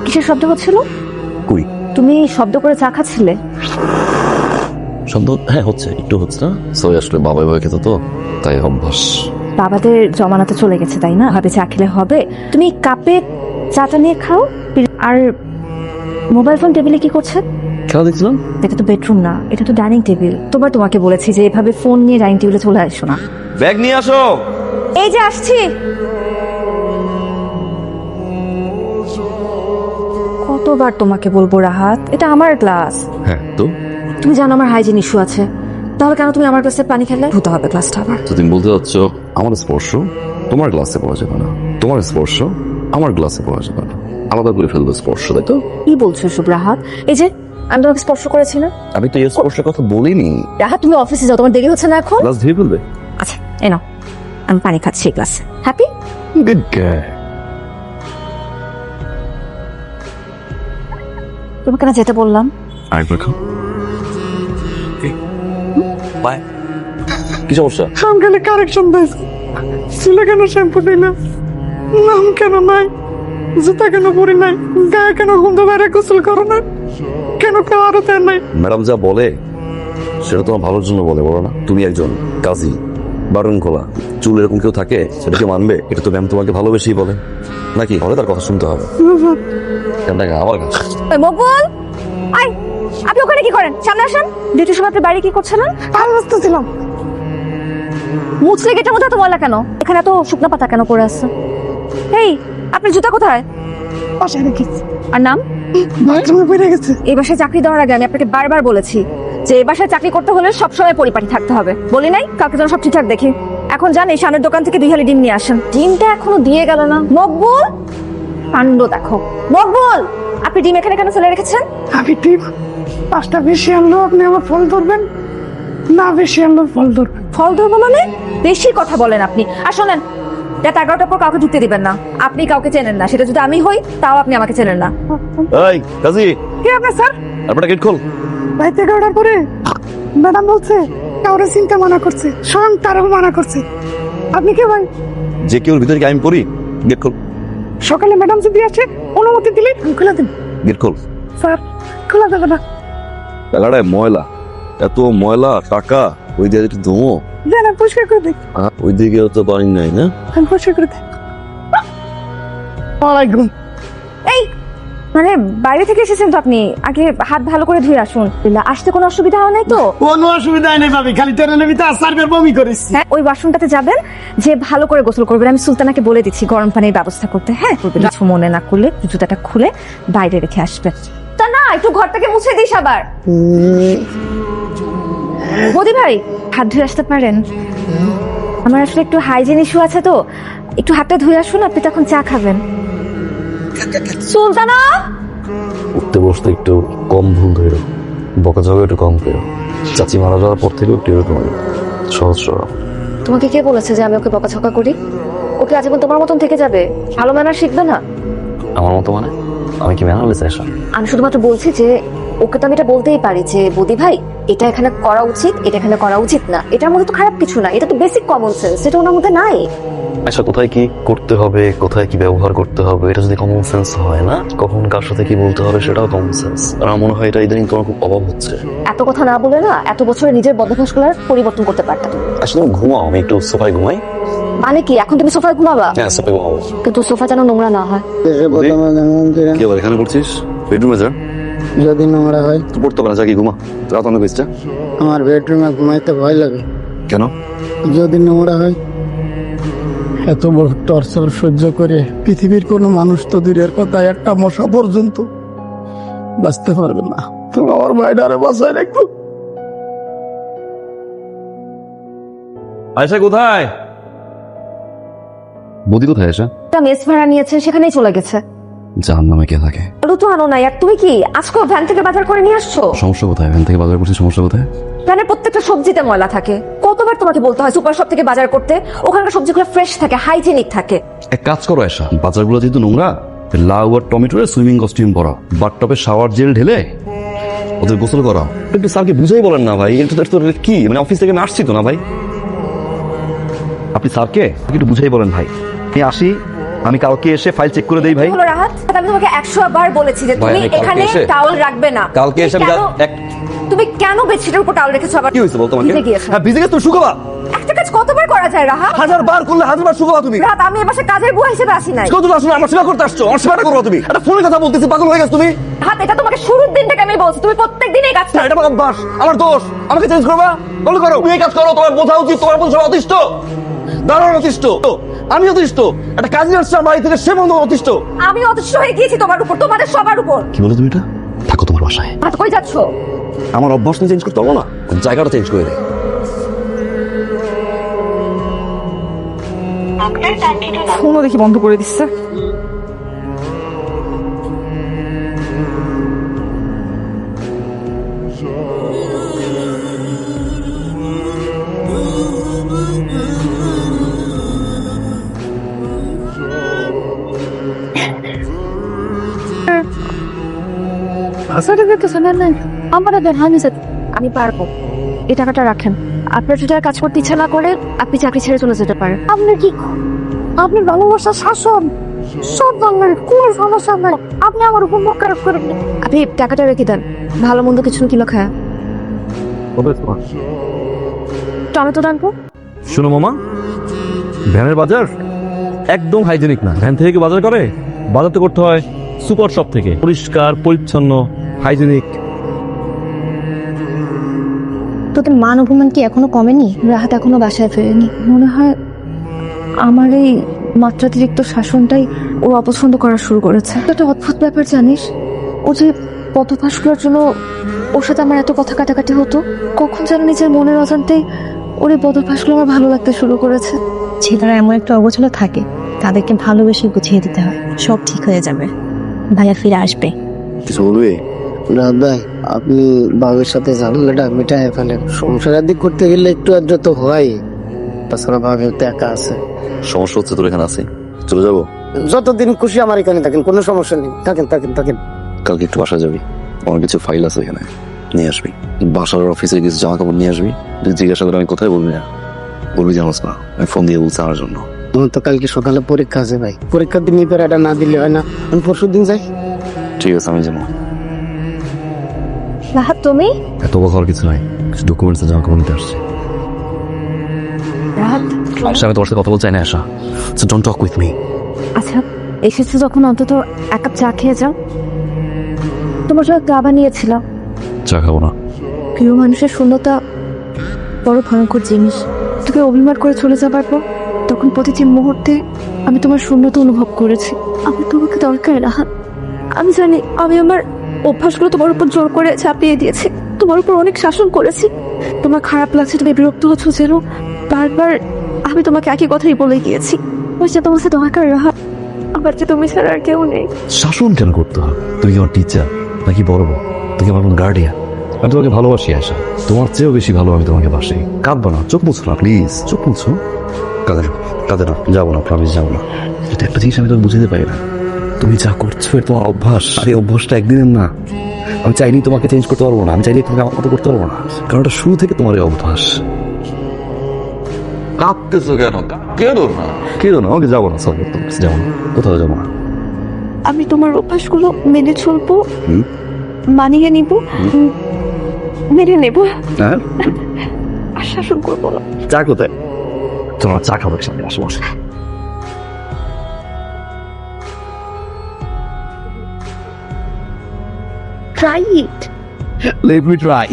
কিসের শব্দ হচ্ছিল? কই তুমি শব্দ করে চা খাচ্ছিলে? শব্দ? হ্যাঁ হচ্ছে, একটু হচ্ছে না। সরি, আসলে বাবা এভাবে খেতে তো, তাই অভ্যাস। বাবাদের জমানাতে চলে গেছে তাই না? ভাবে চা খেলে হবে। তুমি কাপে চাটা নিয়ে খাও। আর মোবাইল ফোন টেবিলে কি করছে? খেলা দেখছিলাম। এটা তো বেডরুম না, এটা তো ডাইনিং টেবিল। তোমাকে বলেছি যে এভাবে ফোন নিয়ে ডাইনিং টেবিলে চলে আসো না। ব্যাগ নিয়ে আসো। এই যে আসছি। কতবার তোমাকে বলবো রাহাত, এটা আমার ক্লাস। হ্যাঁ তো তুমি জানো আমার হাইজিন ইস্যু আছে, তাহলে কেন তুমি আমার ক্লাসে পানি খেলে? ধুতে হবে ক্লাসটা আবার। তো তুমি বলতে চাচ্ছ আমার স্পর্শ তোমার গ্লাসে পড়া যাবে না, তোমার স্পর্শ আমার গ্লাসে পড়া যাবে না, আলাদা করে ফেলবো স্পর্শ, তাই তো? কি বলছো এসব রাহাত? এই যে আমি তোমাকে স্পর্শ করেছি না? আমি তো এই স্পর্শের কথা বলিনি। রাহাত তুমি অফিসে যাও, তোমার দেরি হচ্ছে না এখন? গ্লাস ধুয়ে ফেলবে। আচ্ছা এই নাও, আমি পানি খাচ্ছি এই গ্লাসে। হ্যাপি? Good girl. তোমাকে না যেতে বললাম? আরেকবার খাও। বাই। কি সমস্যা? সকালে কারেকশন দিয়েছে, চুলে কেন শ্যাম্পু দিলাম, নাম কেন নাই, জুতা কেন পরি নাই, গায়ে কেন ঘুমতে বাইরে গোসল করো না, কেন কেউ আরো দেয় নাই? ম্যাডাম যা বলে সেটা তোমার ভালোর জন্য বলে, বলো না? তুমি একজন কাজী, বারণ খোলা, চুল এরকম কেউ থাকে সেটা কেউ মানবে? এটা তো ম্যাম তোমাকে ভালোবেসেই বলে নাকি? হলে তার কথা শুনতে হবে। কেন টাকা আমার কাছে? ওই মকবুল, আই, আপনি ওখানে কি করেন? সামনে আসেন। ডিউটির সময় আপনি বাইরে কি করছিলেন? আর বসতেছিলাম। মুছলে গেটের মধ্যে এত ময়লা কেন? এখানে এত শুকনো পাতা কেন পড়ে আছে? এই, আপনার জুতা কোথায়? বাসায় রেখেছি, আর নাম? বাথরুমে পড়ে গেছে। এই বাসায় চাকরি দেওয়ার আগে আমি আপনাকে বারবার বলেছি যে এই বাসায় চাকরি করতে হলে সবসময় পরিপাটি থাকতে হবে। বলি নাই কাউকে যেন সব ঠিকঠাক দেখি? এখন যান এই সামনের দোকান থেকে 2 হালি ডিম নিয়ে আসেন। ডিমটা এখনো দিয়ে গেল না। মকবুল, কাণ্ড দেখো। মকবুল, আপনি ডিম এখানে কেন ফেলে রেখেছেন? আমি ঠিক 5টা বেশি আনলো আপনি আমার ফল ধরবেন, না বেশি আনলো ফল ধরবেন। ফল ধরবো মানে? বেশি কথা বলেন আপনি। আর শোনেন, রাত 11টার পর কাউকে ঢুকতে দিবেন না। আপনি কাউকে চেনেন না, সেটা যদি আমি হই তাও আপনি আমাকে চেনেন না। এই কাজী, কি আপনার স্যার? আপনার গেট খোল। রাইতে 11টার পরে ম্যাডাম বলছে কাউরে চিনতে মানা করছে, স্বয়ং তারও মানা করছে। আপনি কে ভাই? যে কেউ ভিতরে কি আমি পড়ি? গেট খোল। সকালে ম্যাডাম যদি আসে অনুমতি দিলে খুলে দিন। গেট খোল। স্যার খোলা যাবে না। টাকাটায় ময়লা, এত ময়লা টাকা, ওই দিয়ে একটু ধুমো। দেন আমি পরিষ্কার করে দিই। ওই দিকে তো পানি নাই না? আমি পরিষ্কার করে দিই। ওয়ালাইকুম। এই মানে বাইরে থেকে এসেছেন তো আপনি, আগে হাত ভালো করে ধুয়ে আসুন। আসতে কোনো অসুবিধা হয় নাই তো? কোনো অসুবিধা নেই ভাবি, খালি ট্রেনের ভিতরে সার্ভের বমি করেছি। হ্যাঁ, ওই ওয়াশরুমটাতে যাবেন, যে ভালো করে গোসল করবেন। আমি সুলতানাকে বলে দিচ্ছি গরম পানির ব্যবস্থা করতে। হ্যাঁ করবেন, কিছু মনে না করলে জুতাটা খুলে বাইরে রেখে আসবেন। তা না, একটু ঘরটাকে মুছে দিস আবার। মোদি ভাই, হাত ধুয়ে আসতে পারেন? আমার আসলে একটু হাইজিন ইস্যু আছে তো, একটু হাতটা ধুয়ে আসুন। আপনি তখন চা খাবেন। সুলতানা, উঠতে বসতে একটু কম ভুল ধরো, বকাঝকা একটু কম করো। চাচি মারা যাওয়ার পর থেকে একটু এরকম সহজ সরল। তোমাকে কে বলেছে যে আমি ওকে বকাঝকা করি? ওকে আজীবন তোমার মতন থেকে যাবে, ভালো ম্যানার শিখবে না। আমার মতো মানে? আমি কি ম্যানারলেস এসব? আমি শুধুমাত্র বলছি যে ওকে তো আমি এটা বলতেই পারি যে বদি ভাই, এটা এখানে করা উচিত, এটা এখানে করা উচিত না। এটার মধ্যে তো খারাপ কিছু না, এটা তো বেসিক কমন সেন্স, এটা ওনার মধ্যে নাই। আচ্ছা, কোথায় কি করতে হবে, কোথায় কি ব্যবহার করতে হবে, এটা যদি কমন সেন্স হয় না, কখন কার সাথে কি বলতে হবে সেটাও কমন সেন্স। আর আমার মনে হয় এটা ইদানিং তোমার খুব অভাব হচ্ছে। এত কথা না বলে না, এত বছরে নিজের বদভ্যাসগুলোর পরিবর্তন করতে পারতা তুমি। আসলে ঘুমাও, আমি একটু সোফায় ঘুমাই। মানে কি এখন তুমি সোফায় ঘুমাবা? হ্যাঁ সোফায় ঘুমাবো। কিন্তু সোফা যেন নোংরা না হয়। কি আবার এখানে করছিস? বেডরুমে যা। যদি নোংরা হয় তো পড়তে পারে, যা কি ঘুমা, রাত অনেক হয়েছে। আমার বেডরুমে ঘুমাইতে ভয় লাগে। কেন? যদি নোংরা হয়। এত বড় টর্চার সহ্য করে পৃথিবীর কোনো মানুষ তো দূরের কথা একটা মশা পর্যন্ত বাঁচতে পারবে না। তুমি আমার ভাইটারে বাঁচায় রাখো। আয়শা কোথায়? বদি কোথায় আয়শা? একটা মেস ভাড়া নিয়েছেন, সেখানেই চলে গেছে। জাহান্নামে কে থাকে? আলু তো আনো নাই। আর তুমি কি আজকে ভ্যান থেকে বাজার করে নিয়ে আসছো? সমস্যা কোথায়? ভ্যান থেকে বাজার করছি, সমস্যা কোথায়? ভ্যানের প্রত্যেকটা সবজিতে ময়লা থাকে। কতবার তোমাকে বলতে হয় সুপার শপ থেকে বাজার করতে? ওখানকার সবজিগুলো ফ্রেশ থাকে, হাইজেনিক থাকে। এক কাজ করো আয়শা, বাজারগুলো যেহেতু নোংরা, লাউ আর টমেটোর সুইমিং কস্টিউম পরা, বাথটবে শাওয়ার জেল ঢেলে ওদের গোসল করাও। একটু স্যারকে বুঝাই বলেন না ভাই, এটা তো কি মানে অফিস থেকে আমি আসছি তো না ভাই। আপনি স্যারকে একটু বুঝাই বলেন ভাই, আমি আসি আমি কালকে এসে ফাইল চেক করে দেই ভাই। হলো রাহাত, আমি তোমাকে 100 বার বলেছি যে ভাই, তুমি আমি কালকে এখানে এসে- টাওয়াল রাখবে না। কালকে এসে আমি তুমি কেন বেডশিটের উপর টাওয়াল রেখেছো আবার? কি হয়েছে বল তোমাকে? ভিজে গিয়েছে। হ্যাঁ ভিজে গেছে, তুমি শুকাবা। একটা কাজ কতবার করা যায় রাহাত? 1000 বার করলে 1000 বার শুকাবা তুমি। রাহাত, আমি এ বাসায় কাজের বুয়া হিসেবে আসি নাই। কত আসলে আমার সেবা করতে আসছো, আমার সেবাটা করো তুমি। একটা ফোনে কথা বলতেছি, পাগল হয়ে গেছো তুমি। রাহাত, এটা তোমাকে শুরুর দিন থেকে আমি বলছি, তুমি প্রত্যেকদিন এই কাজটা। এটা আমার অভ্যাস, আমার দোষ, আমাকে চেঞ্জ করবা? বলো করো, তুমি এই কাজ করো, তোমার বোঝা উচিত তোমার বোঝা অতিষ্ঠ, দারুণ অতিষ্ঠ। আমি অতিষ্ঠ, একটা কাজ আসছে আমার বাড়ি থেকে, সে বন্ধু অতিষ্ঠ। আমি অতিষ্ঠ হয়ে গিয়েছি তোমার উপর, তোমাদের সবার উপর। কি বলো তুমি এটা? থাকো তোমার বাসায়। রাহাত, কই যাচ্ছো? আমার অভ্যাস চেঞ্জ করতে হবে না, জায়গাটা চেঞ্জ করে দেয়। ফোনও দেখি বন্ধ করে দিচ্ছে। আমি পারবো, এই টাকাটা রাখেন। আপনার যদি আর কাজ করতে ইচ্ছা না করে আপনি চাকরি ছেড়ে চলে যেতে পারেন। আপনার কি, আপনার ভালোবাসার শাসন সব বাংলার কোনো সমস্যা নাই, আপনি আমার উপর মুখ খারাপ করেন। আপনি টাকাটা রেখে দেন, ভালো মন্দ কিছু কিলো খায়। টমেটো ডানবো। শোনো মামা, ভ্যানের বাজার একদম হাইজেনিক না। ভ্যান থেকে কি বাজার করে? বাজার তো করতে হয় সুপার শপ থেকে, পরিষ্কার পরিচ্ছন্ন হাইজেনিক। তোদের মান অভিমান কি এখনো কমেনি? রাহাত এখনো বাসায় ফেরেনি। মনে হয় আমার এই মাত্রাতিরিক্ত শাসনটাই ও অপছন্দ করা শুরু করেছে। একটা অদ্ভুত ব্যাপার জানিস, ও যে পথপাশগুলোর জন্য ওর সাথে আমার এত কথা কাটাকাটি হতো, কখন যেন নিজের মনের অজান্তেই ওর এই পথপাশগুলো আমার ভালো লাগতে শুরু করেছে। ছেলেরা এমন একটা অগোছালো থাকে, তাদেরকে ভালোবেসে গুছিয়ে দিতে হয়, সব ঠিক হয়ে যাবে। ভাইয়া ফিরে আসবে। কিছু বলবি? না ভাই, আপনি বাবার সাথে ঝামেলাটা মিটায় ফেলেন। সংসারের দিক করতে গেলে একটু আধটু তো হয়, তাছাড়া ভাবে তো একা আছে। সমস্যা হচ্ছে তোর এখানে আছে, চলে যাবো। যতদিন খুশি আমার এখানে থাকেন, কোনো সমস্যা নেই, থাকেন থাকেন থাকেন। কালকে একটু বাসা যাবি, আমার কিছু ফাইল আছে এখানে, নিয়ে আসবি। বাসার অফিসে কিছু জামা কাপড় নিয়ে আসবি। জিজ্ঞাসা করে আমি কোথায়, বলবি না, বলবি জানোস না আমি ফোন দিয়ে বলছি আমার জন্য। আমার তো কালকে সকালে পরীক্ষা আছে ভাই, পরীক্ষার দিন এই প্যারাটা না দিলে হয় না। আমি পরশু দিন যাই। ঠিক আছে, আমি যাবো। রাহাত, তুমি? এত অবাক হওয়ার কিছু নাই, কিছু ডকুমেন্টস জামা কাপড় নিতে আসছে। রাহাত, আচ্ছা, আমি তোমার সাথে কথা বলতে চাই না Asha, so don't talk with me. আচ্ছা এসেছো যখন অন্তত এক কাপ চা খেয়ে যাও। তোমার জন্য চা বানিয়েছিলাম। চা খাবো না। প্রিয় মানুষের শূন্যতা বড় ভয়ঙ্কর জিনিস। তোকে অভিমান করে চলে যাবার পর তখন প্রতিটি মুহূর্তে আমি তোমার শূন্যতা অনুভব করেছি। আমি তোমাকে দরকার রাহাত। আমি জানি আমি আমার অভ্যাসগুলো তোমার উপর জোর করে চাপিয়ে দিয়েছি, তোমার উপর অনেক শাসন করেছি। তোমার খারাপ লাগছে, তুমি বিরক্ত হচ্ছ যেন বারবার আমি তোমাকে একই কথাই বলে গিয়েছি। ওই যে তোমার সাথে দরকার রাহাত, আমার যে তুমি ছাড়া আর কেউ নেই। শাসন কেন করতে হবে? তুমি কি আমার টিচার নাকি বড় বউ? তুমি আমার কোন গার্ডিয়ান? আমি তোমাকে ভালোবাসি আশা, তোমার চেয়েও বেশি ভালো আমি তোমাকে বাসি। কাঁদবো না, চোখ মুছো না প্লিজ, চোখ মুছো। কাঁদে না, কাঁদে না, যাবো না, প্রমিস যাবো না। এটা একটা জিনিস আমি তো বুঝতে পারি না, তুমি যা করছো এটা তোমার অভ্যাস, আর এই অভ্যাসটা একদিনের না। আমি চাইনি তোমাকে চেঞ্জ করতে পারবো না, আমি চাইনি তোমাকে আমার মতো করতে পারবো না, কারণ এটা শুরু থেকে তোমার এই অভ্যাস। কাঁদতেছো কেন? কেঁদো না। কেউ না, আমাকে যাবো না, সব যাবো না, কোথাও যাবো না। আমি তোমার অভ্যাসগুলো মেনে চলবো, হুম? মানিয়ে নিব, মেনে নেব, হ্যাঁ, আর শাসন করবো না। চা কোথায়? তোমার চা খাবার সামনে আসো, বসে। Try it. Let me try.